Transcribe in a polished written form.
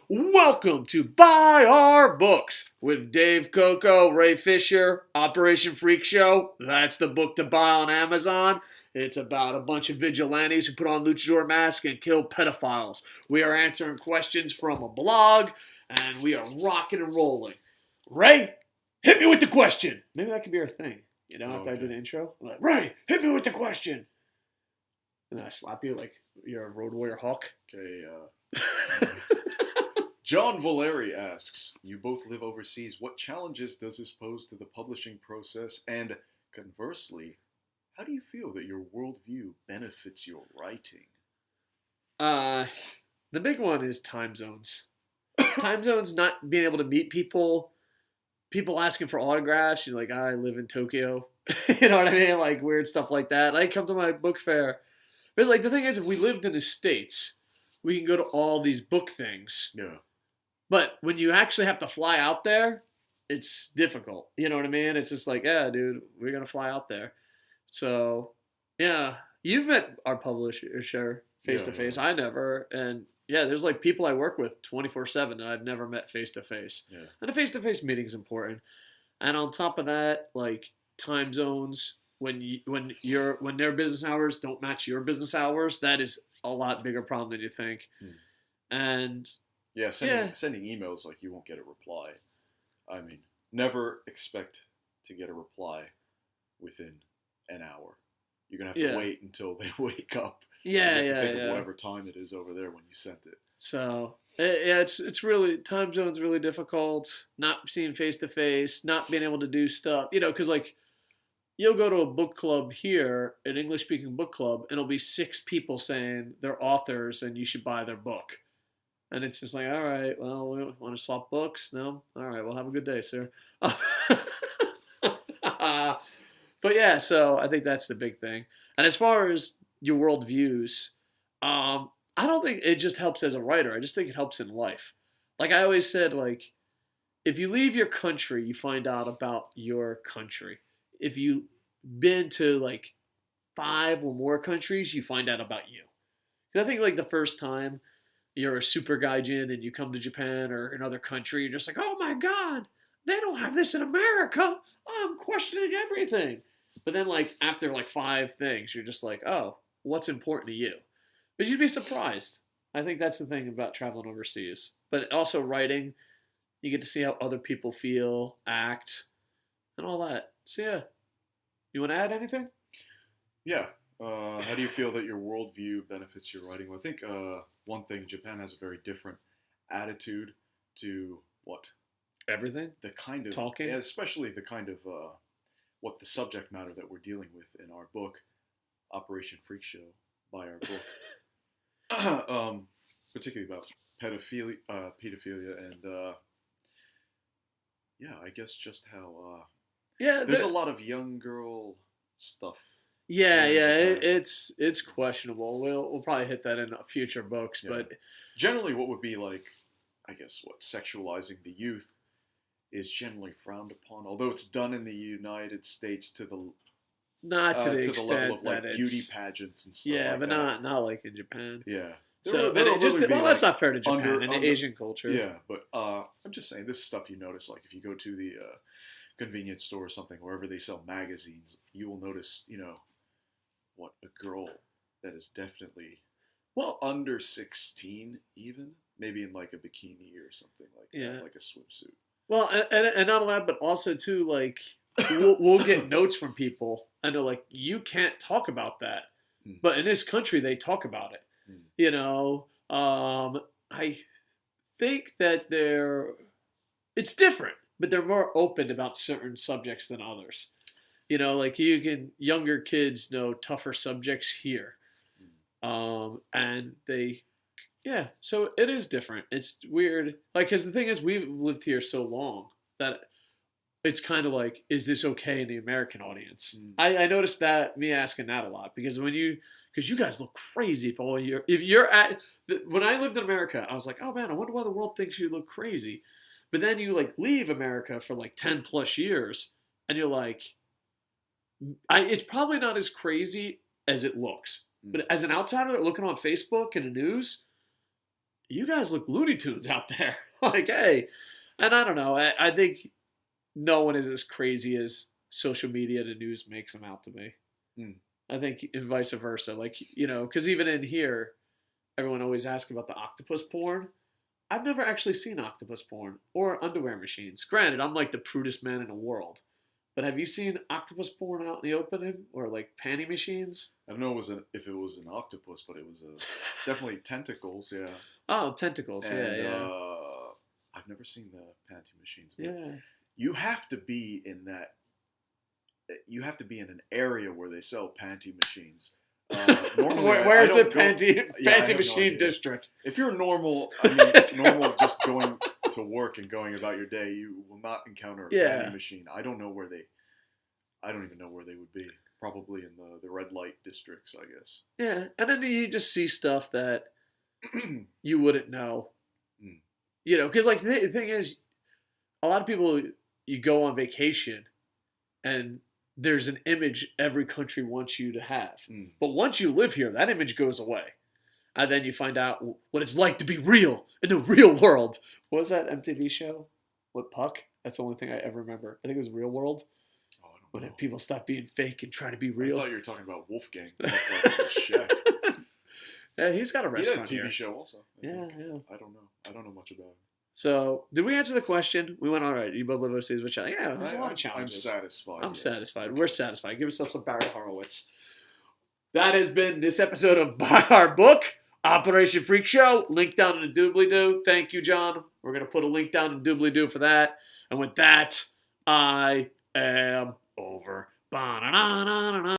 Welcome to Buy Our Books with Dave Koco, Ray Fisher, Operation Freak Show. That's the book to buy on Amazon. It's about a bunch of vigilantes who put on luchador masks and kill pedophiles. We are answering questions from a blog, and we are rocking and rolling. Ray, hit me with the question. Maybe that could be our thing. After I do the intro, I'm like, Ray, hit me with the question. And then I slap you like you're a road warrior hawk. Okay, John Valeri asks, you both live overseas. What challenges does this pose to the publishing process? And conversely, how do you feel that your worldview benefits your writing? The big one is time zones. Time zones, not being able to meet people asking for autographs. You're like, I live in Tokyo. You know what I mean? Like weird stuff like that. I come to my book fair. But it's like, the thing is, if we lived in the States, we can go to all these book things. Yeah. But when you actually have to fly out there, it's difficult. You know what I mean? It's just like, yeah, dude, we're going to fly out there. So, yeah. You've met our publisher face-to-face. I never. And, yeah, there's like people I work with 24/7 that I've never met face-to-face. Yeah. And a face-to-face meeting is important. And on top of that, like time zones, when their business hours don't match your business hours, that is a lot bigger problem than you think. And sending emails like you won't get a reply. I mean, never expect to get a reply within an hour. You're gonna have to wait until they wake up. Whatever time it is over there when you sent it. So it's really, time zone's really difficult. Not seeing face to face, not being able to do stuff. Because like, you'll go to a book club here, an English-speaking book club, and it'll be 6 people saying they're authors and you should buy their book. And it's just like, all right, well, we want to swap books? No? All right, well, have a good day, sir. But yeah, so I think that's the big thing. And as far as your worldviews, I don't think it just helps as a writer. I just think it helps in life. Like I always said, like, if you leave your country, you find out about your country. If you've been to like 5 or more countries, you find out about you. I think like the first time you're a super gaijin and you come to Japan or another country, you're just like, oh my God, they don't have this in America. I'm questioning everything. But then like after like 5 things, you're just like, oh, what's important to you? But you'd be surprised. I think that's the thing about traveling overseas. But also writing, you get to see how other people feel, act, and all that. So yeah. You want to add anything? Yeah. How do you feel that your worldview benefits your writing? Well, I think one thing, Japan has a very different attitude to what? Everything? The kind of... Talking? Yeah, especially the kind of... what the subject matter that we're dealing with in our book, Operation Freak Show, by our book. Particularly about pedophilia and... I guess just how... there's a lot of young girl stuff. It's questionable. We'll probably hit that in future books, but generally, what would be like, I guess, sexualizing the youth is generally frowned upon. Although it's done in the United States to the level of like beauty pageants and stuff. Yeah, but that. not like in Japan. Yeah. That's not fair to Japan and Asian culture. Yeah, but I'm just saying, this is stuff you notice. Like if you go to the convenience store or something, wherever they sell magazines, you will notice, what a girl that is definitely under 16, even maybe in like a bikini or something like that, like a swimsuit. Well, and not only that, but also too, like we'll get notes from people, and they're like, you can't talk about that, but in this country they talk about it. I think that it's different, but they're more open about certain subjects than others. Like younger kids know tougher subjects here. And so it is different. It's weird. Like, because the thing is, we've lived here so long that it's kind of like, is this okay in the American audience? I noticed that, me asking that a lot, because because you guys look crazy when I lived in America, I was like, oh man, I wonder why the world thinks you look crazy. But then you like leave America for like 10 plus years and you're like, it's probably not as crazy as it looks. But as an outsider looking on Facebook and the news, you guys look Looney Tunes out there. Like, hey, and I don't know. I think no one is as crazy as social media the news makes them out to be. Hmm. I think and vice versa. Like, because even in here, everyone always asks about the octopus porn. I've never actually seen octopus porn or underwear machines. Granted, I'm like the prudest man in the world. But have you seen octopus porn out in the opening or like panty machines? I don't know if it was an octopus, but it was definitely tentacles. Yeah, Oh, tentacles. Yeah, and yeah. I've never seen the panty machines. But Yeah. you have to be in that. You have to be in an area where they sell panty machines. Normally, Where's I the don't go. panty Yeah, I panty have no machine idea. district? If you're normal, I mean, normal, just going to work and going about your day, you will not encounter a Yeah. panty machine. I don't know where they. I don't even know where they would be. Probably in the red light districts, I guess. Yeah, and then you just see stuff that you wouldn't know. Mm. Because like the thing is, a lot of people you go on vacation, and there's an image every country wants you to have. Mm. But once you live here, that image goes away. And then you find out what it's like to be real in the real world. What was that MTV show? What, Puck? That's the only thing I ever remember. I think it was Real World. Oh, I When don't know. people stop being fake and try to be I real. thought you were talking about Wolfgang. That's like the chef. Yeah, he's got a He had a restaurant TV here. show also. I Yeah, think. yeah. I don't know. I don't know much about it. So, did we answer the question? We went all right. You both live overseas with challenge. Yeah, there's a lot of I'm challenges. satisfied. I'm yes. satisfied. We're satisfied. Give yourself some Barry Horowitz. That has been this episode of Buy Our Book, Operation Freak Show. Link down in the doobly-doo. Thank you, John. We're going to put a link down in the doobly-doo for that. And with that, I am over. Ba-na-na-na-na-na.